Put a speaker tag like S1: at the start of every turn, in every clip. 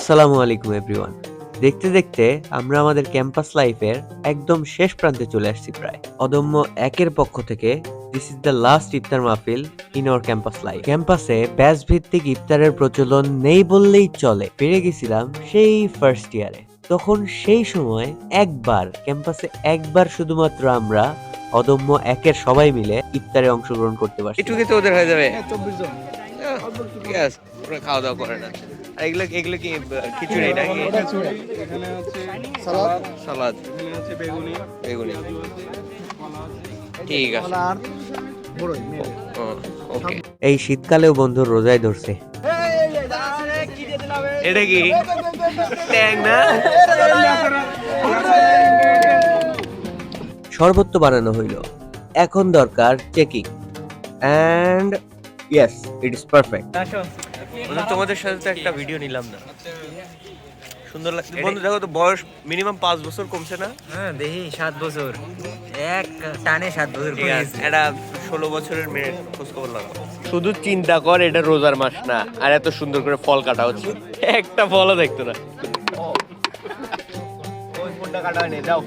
S1: আসসালামু আলাইকুম এভরিওয়ান। দেখতে দেখতে আমরা আমাদের ক্যাম্পাস লাইফের একদম শেষ প্রান্তে চলে আসছি প্রায়। অদম্য একের পক্ষ থেকে দিস ইজ দ্য লাস্ট ইফতার মাহফিল ইন আওয়ার ক্যাম্পাস লাইফ। ক্যাম্পাসে ব্যাচ ভিত্তিক ইফতারের প্রচলন নেই বললেই চলে। পেরে গেছিলাম সেই ফার্স্ট ইয়ারে। তখন সেই সময় ক্যাম্পাসে একবার শুধুমাত্র আমরা অদম্য একের সবাই মিলে ইফতারে অংশগ্রহণ করতে পারছি।
S2: একটু কিন্তু ওদের হয়ে যাবে 24 জন। ইয়েস, ওরা খাওয়া দাওয়া করে না। আর এগুলো কি খিচুড়ি নাকি?
S3: এখানে হচ্ছে সালাদ,
S2: এখানে
S3: হচ্ছে বেগুনি।
S2: ঠিক আছে,
S3: আর বড়ই
S2: ওকে।
S1: এই শীতকালেও বন্ধুর রোজায় ধরছে।
S2: এটা কি ট্যাং না?
S1: শরবত তো বানানো হইল, এখন দরকার checking. And yes, it is perfect.
S2: তোমাদের সাথে তো একটা ভিডিও নিলাম না, সুন্দর লাগছে বন্ধু। দেখো তো বয়স মিনিমাম 5 বছর কমছে না?
S4: হ্যাঁ দেখি 7 বছর এক টানে 7 বছর
S2: এটা 16 বছরের মেয়ে খোঁজ খবর লাগবে। শুধু চিন্তা কর, এটা রোজার মাস না, আর এত সুন্দর করে ফল কাটা হচ্ছে, একটা ফলও দেখতো না। ওই ফোনটা কাটা হয়নি, দাও।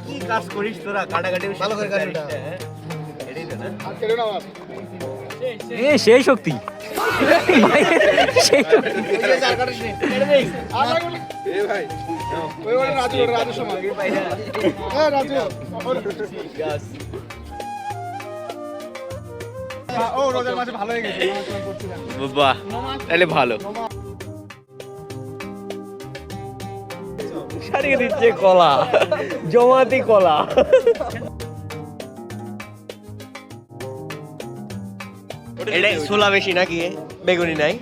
S2: কি কাজ করিস তোরা? কাটাকাটি
S3: ভালো করে কাটিস না।
S2: এটাই তো না?
S3: আর কেন না আমার
S4: সেই শক্তি
S3: এই চার কাটিস নি আর লাগবে এ ভাই ওই ওরে রাজু সময় হ্যাঁ রাজু ও রোজার মাসে ভালো হয়ে গেছে।
S2: বাহ, তাহলে ভালো। সারিয়ে দিচ্ছে কলা, জমাতি কলা। এটা ছোলা বেশি নাকি? বেগুনি নাই?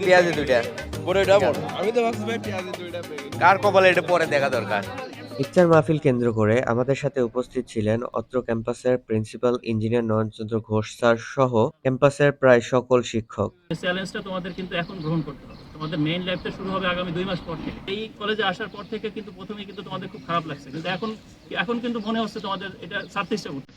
S2: পেঁয়াজি দুইটা।
S3: আমি তো ভাবছি ভাই পেঁয়াজে দুইটা বেগুনি।
S2: কার কপালে এটা পরে দেখা দরকার।
S1: ইফতার মাহফিল কেন্দ্র করে আমাদের সাথে উপস্থিত ছিলেন অত্র ক্যাম্পাসের প্রিন্সিপাল ইঞ্জিনিয়ার নয়নচন্দ্র ঘোষ স্যার সহ ক্যাম্পাসের প্রায় সকল শিক্ষক।
S5: চ্যালেঞ্জটা তোমাদের কিন্তু এখন গ্রহণ করতে হবে। তোমাদের মেইন লাইফটা শুরু হবে আগামী 2 মাস পর থেকে। এই কলেজে আসার পর থেকে কিন্তু প্রথমেই কিন্তু তোমাদের খুব খারাপ লাগছে, কিন্তু এখন কিন্তু মনে হচ্ছে তোমাদের এটা ছাড়তে ইচ্ছা করছে।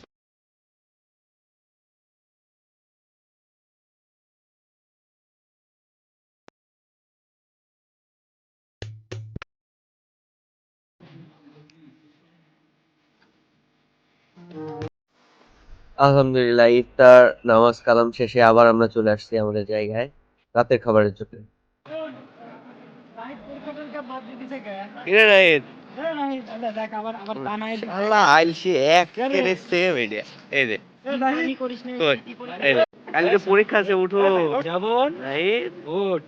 S1: আলহামদুলিল্লাহ, ইফতার নামাজ কালাম শেষে আবার আমরা চলে আসছি আমাদের জায়গায় রাতের খাবারের জন্য।
S2: কিরে নাহিদ? আল্লাহ আইলছি এক কেড়ে সেম এটা। এই যে কই? এই যে। কালকে পরীক্ষা আছে, উঠো।
S4: যাবো
S2: নাহিদ
S4: উঠ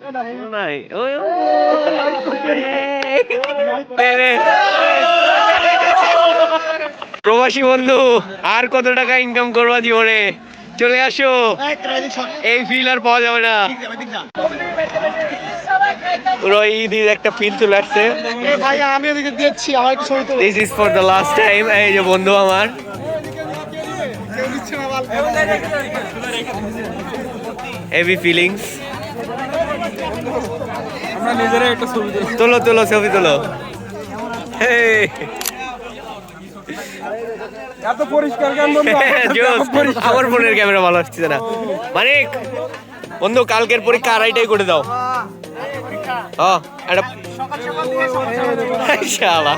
S2: নাই। ওই রে। প্রবাসী বন্ধু, আর কত টাকা ইনকাম করবা জীবনে? চলে আসো, এই ফিল আর পাওয়া যাবে না। পুরো ঈদের একটা ফিল চলে আসছে।
S3: ভাই আমি ওদিকে দিচ্ছি আমার একটু ছবি তুলো।
S2: This is for the last time. এই যে বন্ধু আমার,
S3: কেউ দিচ্ছে না বাল।
S2: Heavy feelings.
S4: আমরা নিজেরাই একটা ছবি তুলি।
S2: তোলো ছবি তোলো। হেই
S3: এত পরিষ্কার কেন বন্ধু?
S2: জোস। আমার ফোনের ক্যামেরা ভালো আসছে না। মানিক বন্ধু, কালকের পরীক্ষা 2:30টায় করে দাও। এটা শালা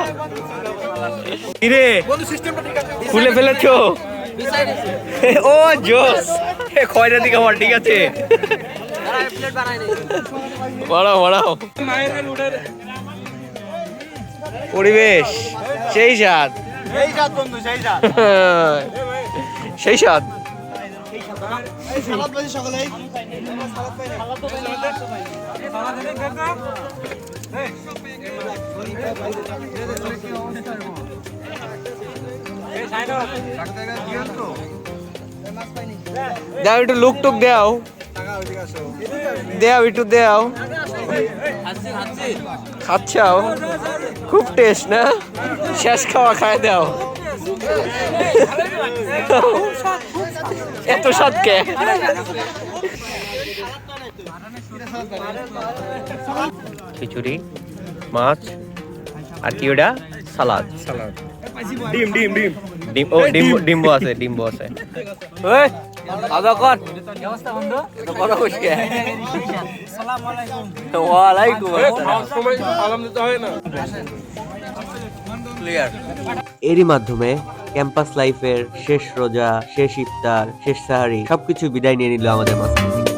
S2: কিরে খুলে ফেলেছো? ও জোস, কয়টা দিকে আমার ঠিক আছে। বাড়াও পরিবেশ সেই স্বাদ,
S3: বন্ধু সেই যা
S2: সেই স্বাদ।
S3: সালাদ বাজি সকালেই
S2: দাও একটু লুক টুক দাও একটু দাও। খাচ্ছাও, খুব টেস্ট না? শেষ খাওয়া খায় দাও। এত স্বাদ কে? খিচুড়ি, মাছ, আর কি ওটা? সালাদ। ডিম ও ডিম্বু আছে। খাওয়া কর
S4: কি অবস্থা বন্ধু?
S2: তো কথা কইস কে
S4: আসসালামু আলাইকুম।
S2: ওয়ালাইকুম আসসালাম
S3: সালাম দিতে হয় না।
S2: ক্লিয়ার
S1: এরই মাধ্যমে ক্যাম্পাস লাইফের শেষ রোজা, শেষ ইফতার, শেষ সাহারি সবকিছু বিদায় নিয়ে নিল আমাদের মাঝ থেকে।